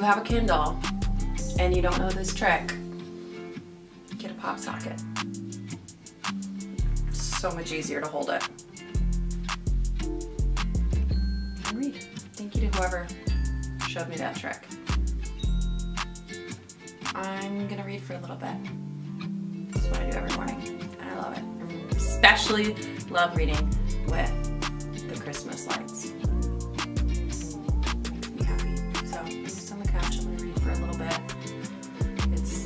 Have a Kindle and you don't know this trick, get a pop socket. It's so much easier to hold it. And read. Thank you to whoever showed me that trick. I'm gonna read for a little bit. This is what I do every morning and I love it. I especially love reading with the Christmas lights.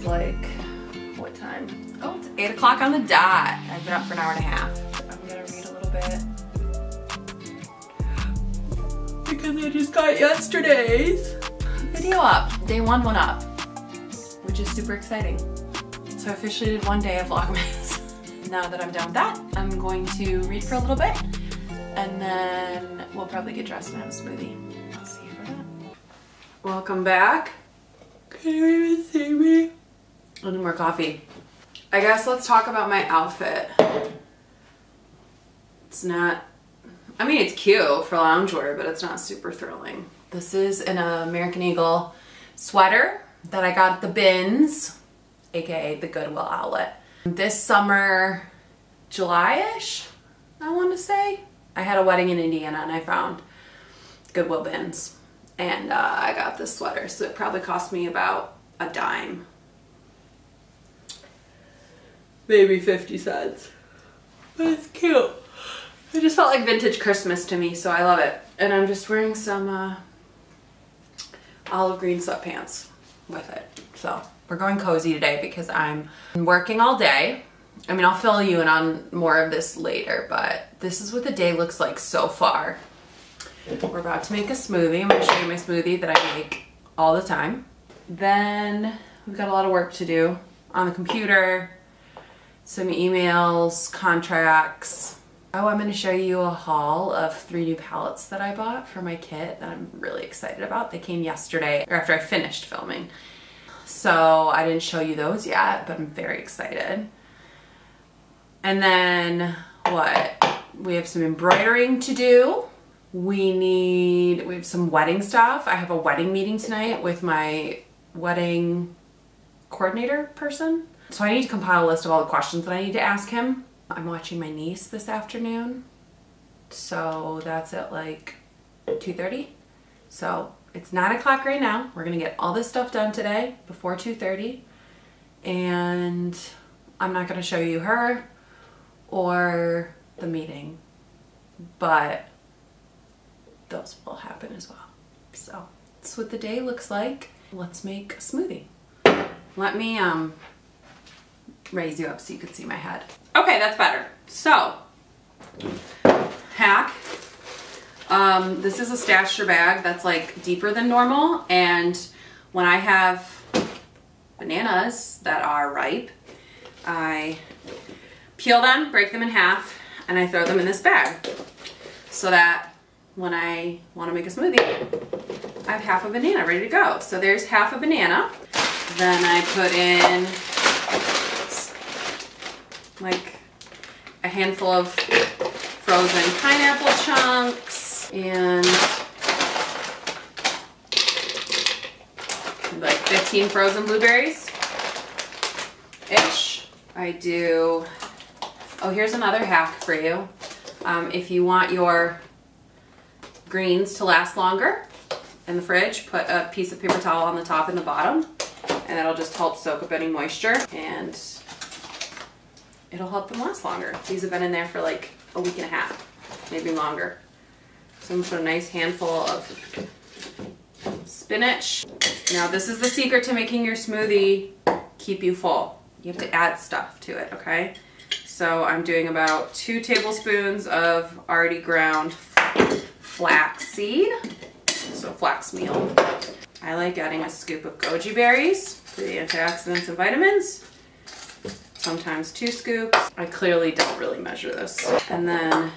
Like, what time? Oh, it's 8 o'clock on the dot. I've been up for an hour and a half. I'm gonna read a little bit because I just got yesterday's video up. Day 1 went up, which is super exciting. So I officially did 1 day of Vlogmas. Now that I'm done with that, I'm going to read for a little bit and then we'll probably get dressed and have a smoothie. I'll see you for that. Welcome back. Can you even see me? I need more coffee. I guess let's talk about my outfit. It's not, I mean, it's cute for loungewear, but it's not super thrilling. This is an American Eagle sweater that I got at the bins, aka the Goodwill outlet. This summer, July-ish, I want to say. I had a wedding in Indiana and I found Goodwill bins. And I got this sweater, so it probably cost me about a dime. Maybe 50 cents. But it's cute. It just felt like vintage Christmas to me, so I love it. And I'm just wearing some olive green sweatpants with it. So we're going cozy today because I'm working all day. I mean, I'll fill you in on more of this later, but this is what the day looks like so far. We're about to make a smoothie. I'm going to show you my smoothie that I make all the time. Then we've got a lot of work to do on the computer, some emails, contracts. Oh, I'm going to show you a haul of 3 new palettes that I bought for my kit that I'm really excited about. They came yesterday, or after I finished filming. So I didn't show you those yet, but I'm very excited. And then what? We have some embroidering to do. We have some wedding stuff. I have a wedding meeting tonight with my wedding coordinator person. So I need to compile a list of all the questions that I need to ask him. I'm watching my niece this afternoon. So that's at like 2:30. So it's 9 o'clock right now. We're gonna get all this stuff done today before 2:30. And I'm not gonna show you her or the meeting, but those will happen as well. So that's what the day looks like. Let's make a smoothie. Let me raise you up so you can see my head. Okay, that's better. So, hack. This is a stasher bag that's like deeper than normal, and when I have bananas that are ripe, I peel them, break them in half, and I throw them in this bag so that when I want to make a smoothie, I have half a banana ready to go. So there's half a banana. Then I put in like a handful of frozen pineapple chunks and like 15 frozen blueberries-ish. I do, oh, here's another hack for you. If you want your greens to last longer in the fridge, put a piece of paper towel on the top and the bottom, and that'll just help soak up any moisture, and it'll help them last longer. These have been in there for like a week and a half, maybe longer. So I'm gonna put a nice handful of spinach. Now this is the secret to making your smoothie keep you full. You have to add stuff to it, okay? So I'm doing about 2 tablespoons of already ground flax seed, so flax meal. I like adding a scoop of goji berries for the antioxidants and vitamins. Sometimes 2 scoops. I clearly don't really measure this. And then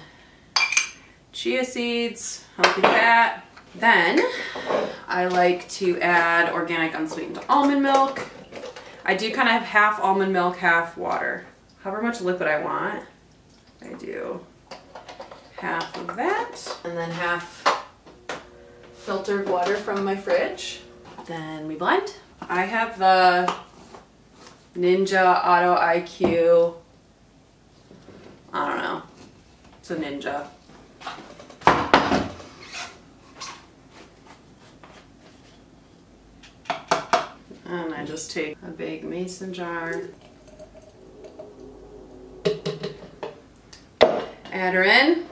chia seeds, healthy fat. Then I like to add organic unsweetened almond milk. I do kind of half almond milk, half water. However much liquid I want, I do half of that. And then half filtered water from my fridge. Then we blend. I have the Ninja Auto IQ. I don't know. It's a Ninja. And I just take a big mason jar, add her in,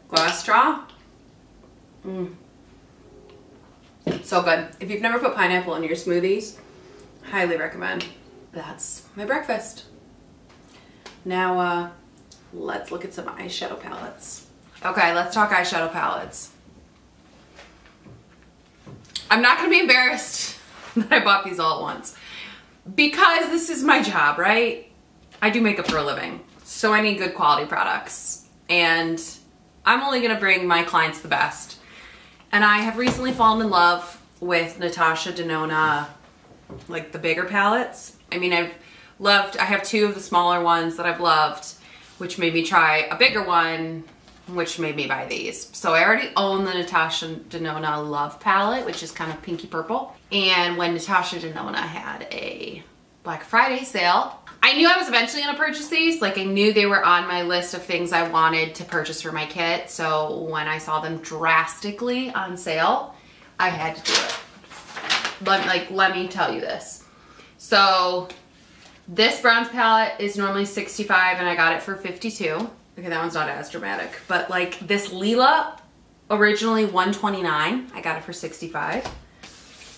glass straw. So good. If you've never put pineapple in your smoothies, highly recommend. That's my breakfast. Now let's look at some eyeshadow palettes. Okay, let's talk eyeshadow palettes. I'm not gonna be embarrassed that I bought these all at once, because this is my job, right? I do makeup for a living, so I need good quality products, and I'm only gonna bring my clients the best. And I have recently fallen in love with Natasha Denona, like the bigger palettes. I mean, I have 2 of the smaller ones that I've loved, which made me try a bigger one, which made me buy these. So I already own the Natasha Denona Love palette, which is kind of pinky purple. And when Natasha Denona had a Black Friday sale, I knew I was eventually gonna purchase these. Like, I knew they were on my list of things I wanted to purchase for my kit. So when I saw them drastically on sale, I had to do it. Let me tell you this. So this bronze palette is normally $65 and I got it for $52. Okay, that one's not as dramatic, but like this Leela, originally $129, I got it for $65.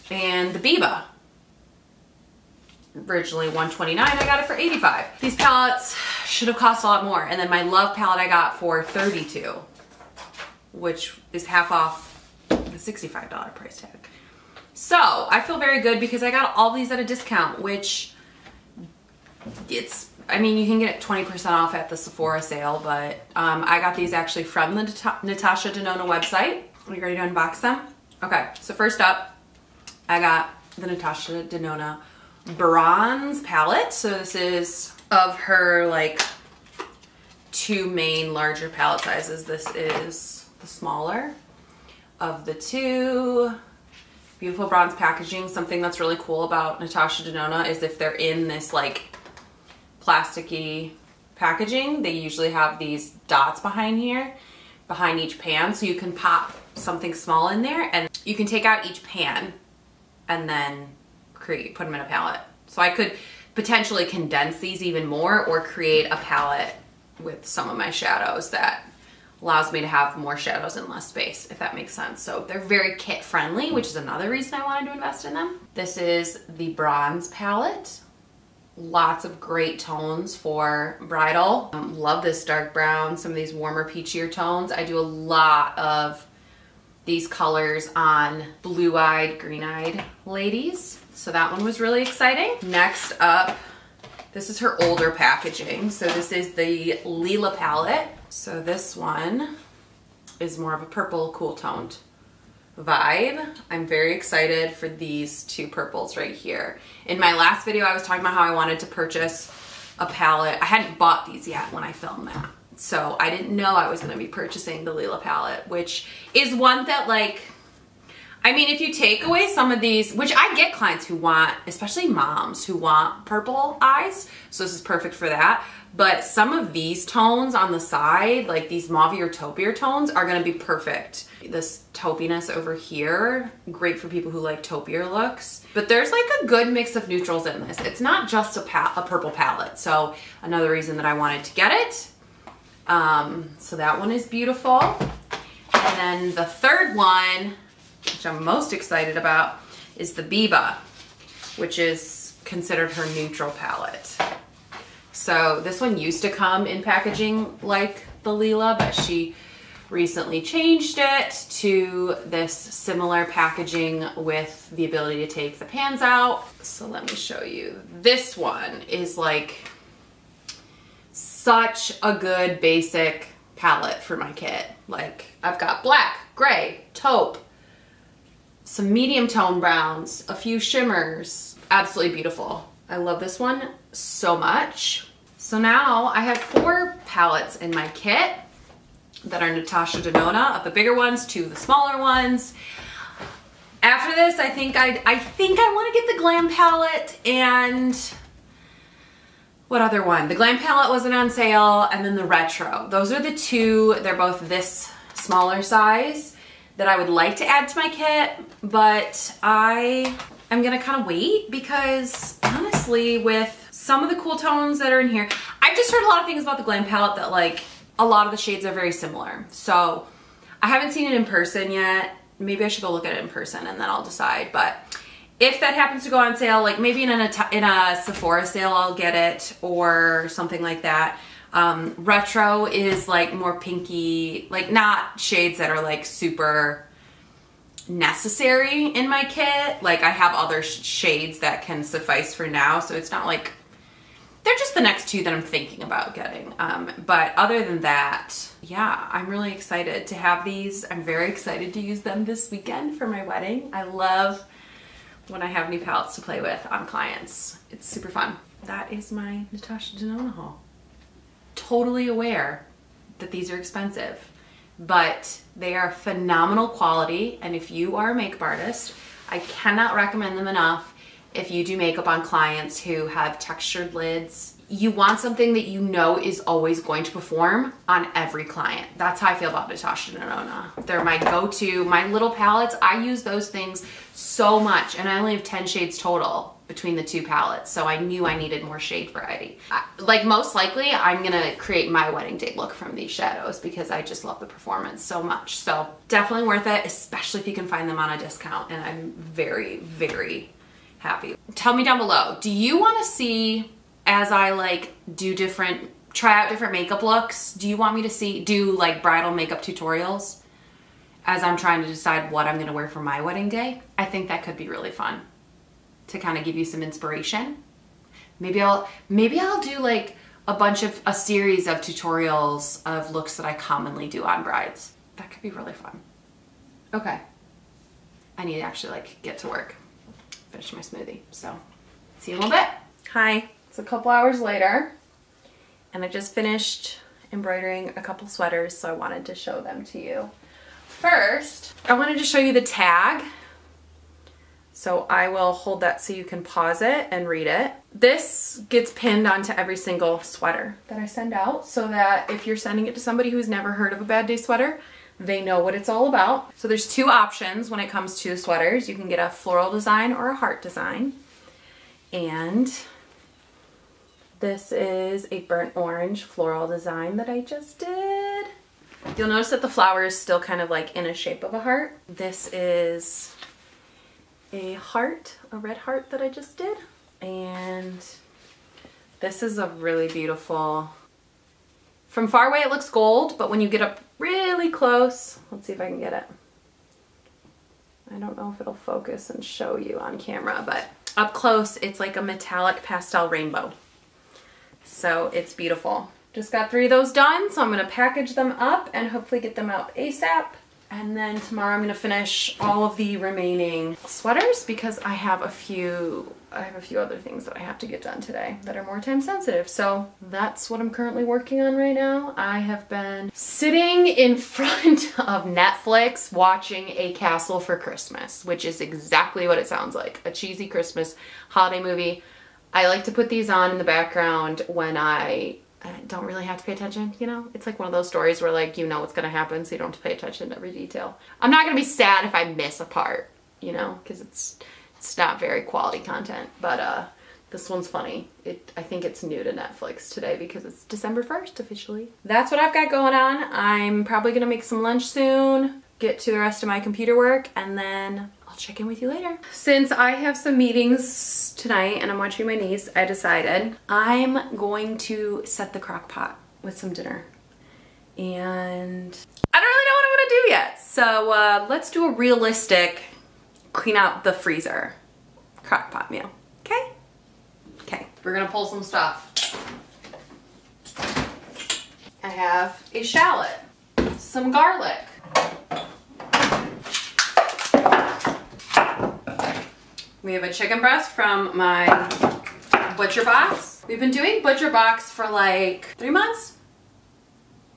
And the Biba, originally $129, I got it for $85. These palettes should have cost a lot more. And then my Love palette I got for $32, which is half off the $65 price tag. So I feel very good because I got all these at a discount, which I mean, you can get 20% off at the Sephora sale, but I got these actually from the Natasha Denona website. Are you ready to unbox them? Okay, so first up, I got the Natasha Denona Bronze palette. So this is of her like 2 main larger palette sizes. This is the smaller of the 2. Beautiful bronze packaging. Something that's really cool about Natasha Denona is if they're in this like plasticky packaging, they usually have these dots behind here, behind each pan, so you can pop something small in there and you can take out each pan and then put them in a palette. So I could potentially condense these even more or create a palette with some of my shadows that allows me to have more shadows in less space, if that makes sense. So they're very kit friendly, which is another reason I wanted to invest in them. This is the bronze palette. Lots of great tones for bridal. Love this dark brown, some of these warmer peachier tones. I do a lot of these colors on blue-eyed, green-eyed ladies. So that one was really exciting. Next up, this is her older packaging. So this is the Leela Palette. So this one is more of a purple, cool toned vibe. I'm very excited for these 2 purples right here. In my last video, I was talking about how I wanted to purchase a palette. I hadn't bought these yet when I filmed that. So I didn't know I was gonna be purchasing the Leela palette, which is one that like, I mean, if you take away some of these, which I get clients who want, especially moms who want purple eyes, so this is perfect for that. But some of these tones on the side, like these mauve or taupier tones, are gonna be perfect. This taupiness over here, great for people who like taupier looks. But there's like a good mix of neutrals in this. It's not just a purple palette. So another reason that I wanted to get it. So that one is beautiful. And then the third one, which I'm most excited about, is the Biba, which is considered her neutral palette. So this one used to come in packaging like the Leela, but she recently changed it to this similar packaging with the ability to take the pans out. So let me show you. This one is like such a good basic palette for my kit. Like I've got black, gray, taupe, some medium tone browns, a few shimmers. Absolutely beautiful. I love this one so much. So now I have 4 palettes in my kit that are Natasha Denona, of the bigger ones to the smaller ones. After this, I think I want to get the Glam palette, and what other one? The Glam palette wasn't on sale, and then the Retro. Those are the 2. They're both this smaller size that I would like to add to my kit, but I'm gonna kind of wait because honestly, with some of the cool tones that are in here, I've just heard a lot of things about the Glam palette that like a lot of the shades are very similar. So I haven't seen it in person yet. Maybe I should go look at it in person and then I'll decide. But if that happens to go on sale, like maybe in a Sephora sale, I'll get it or something like that. Retro is like more pinky, like not shades that are like super necessary in my kit. Like I have other shades that can suffice for now, so it's not like they're just the next 2 that I'm thinking about getting. But other than that, yeah, I'm really excited to have these. I'm very excited to use them this weekend for my wedding. I love when I have new palettes to play with on clients. It's super fun. That is my Natasha Denona haul. Totally aware that these are expensive, but they are phenomenal quality. And if you are a makeup artist, I cannot recommend them enough. If you do makeup on clients who have textured lids, you want something that you know is always going to perform on every client. That's how I feel about Natasha Denona. They're my go-to. My little palettes, I use those things so much, and I only have 10 shades total between the 2 palettes, so I knew I needed more shade variety. Like most likely, I'm gonna create my wedding day look from these shadows because I just love the performance so much. So definitely worth it, especially if you can find them on a discount, and I'm very, very happy. Tell me down below, do you want to see, as I like try out different makeup looks, do you want me to do like bridal makeup tutorials as I'm trying to decide what I'm going to wear for my wedding day? I think that could be really fun to kind of give you some inspiration. Maybe I'll do like a series of tutorials of looks that I commonly do on brides. That could be really fun. Okay, I need to actually like get to work. Finish my smoothie. So see you in a little bit. Hi, it's a couple hours later and I just finished embroidering a couple sweaters, so I wanted to show them to you. First, I wanted to show you the tag. So I will hold that so you can pause it and read it. This gets pinned onto every single sweater that I send out so that if you're sending it to somebody who's never heard of a bad day sweater, they know what it's all about. So there's 2 options when it comes to sweaters. You can get a floral design or a heart design. And this is a burnt orange floral design that I just did. You'll notice that the flower is still kind of like in a shape of a heart. This is a heart, a red heart that I just did. And this is a really beautiful, from far away it looks gold, but when you get up really close, let's see if I can get it. I don't know if it'll focus and show you on camera, but up close it's like a metallic pastel rainbow. So it's beautiful. Just got 3 of those done, so I'm gonna package them up and hopefully get them out ASAP. And then tomorrow I'm gonna finish all of the remaining sweaters because I have a few other things that I have to get done today that are more time sensitive. So that's what I'm currently working on right now. I have been sitting in front of Netflix watching A Castle for Christmas, which is exactly what it sounds like. A cheesy Christmas holiday movie. I like to put these on in the background when I don't really have to pay attention, you know? It's like one of those stories where like, you know what's gonna happen, so you don't have to pay attention to every detail. I'm not gonna be sad if I miss a part, you know, because it's not very quality content, but this one's funny. I think it's new to Netflix today because it's December 1st officially. That's what I've got going on. I'm probably gonna make some lunch soon, get to the rest of my computer work, and then I'll check in with you later. Since I have some meetings tonight and I'm watching my niece, I decided I'm going to set the crock pot with some dinner. And I don't really know what I'm gonna do yet. So let's do a realistic clean out the freezer crock pot meal, okay? Okay, we're gonna pull some stuff. I have a shallot, some garlic, we have a chicken breast from my butcher box. We've been doing butcher box for like 3 months.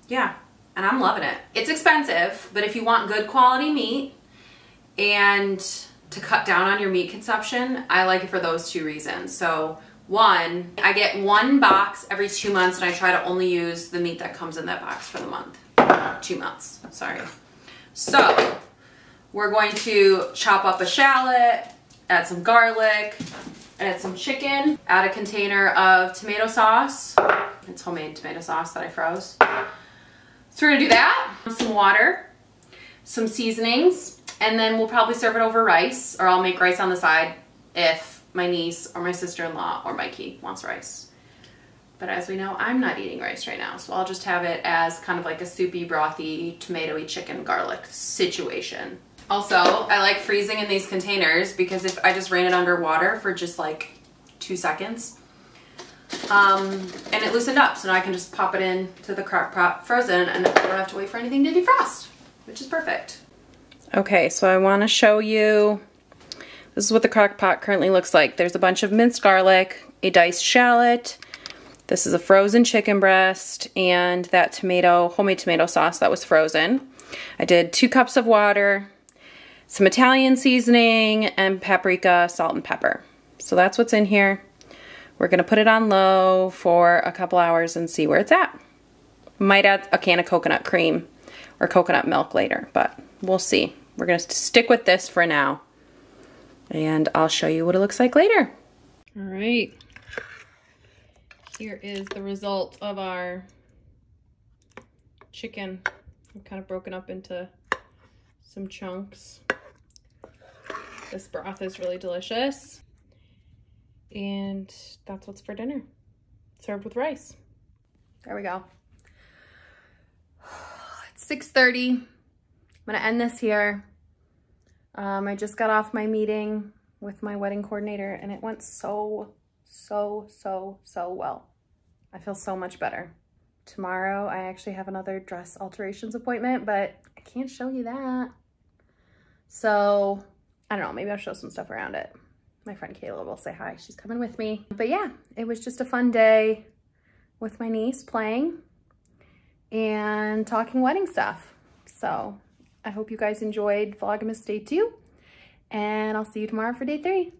Yeah, and I'm loving it. It's expensive, but if you want good quality meat and to cut down on your meat consumption, I like it for those 2 reasons. So one, I get 1 box every 2 months and I try to only use the meat that comes in that box for the month. 2 months, sorry. So we're going to chop up a shallot, add some garlic, add some chicken, add a container of tomato sauce. It's homemade tomato sauce that I froze. So we're gonna do that, some water, some seasonings, and then we'll probably serve it over rice, or I'll make rice on the side if my niece or my sister-in-law or Mikey wants rice. But as we know, I'm not eating rice right now, so I'll just have it as kind of like a soupy, brothy, tomatoey chicken garlic situation. Also, I like freezing in these containers because if I just rain it under water for just like 2 seconds, and it loosened up, so now I can just pop it in to the crock pot frozen and I don't have to wait for anything to defrost, which is perfect. Okay, so I want to show you, this is what the crock pot currently looks like. There's a bunch of minced garlic, a diced shallot, this is a frozen chicken breast, and that homemade tomato sauce that was frozen. I did 2 cups of water, some Italian seasoning, and paprika, salt, and pepper. So that's what's in here. We're gonna put it on low for a couple hours and see where it's at. Might add a can of coconut cream or coconut milk later, but we'll see. We're gonna stick with this for now, and I'll show you what it looks like later. All right, here is the result of our chicken. I've kind of broken up into some chunks. This broth is really delicious. And that's what's for dinner. Served with rice. There we go. It's 6:30. I'm gonna end this here. I just got off my meeting with my wedding coordinator and it went so well. I feel so much better. Tomorrow I actually have another dress alterations appointment, but I can't show you that. So I don't know, maybe I'll show some stuff around it. My friend Kayla will say hi, she's coming with me. But yeah, it was just a fun day with my niece playing and talking wedding stuff. So I hope you guys enjoyed Vlogmas Day 2, and I'll see you tomorrow for Day 3.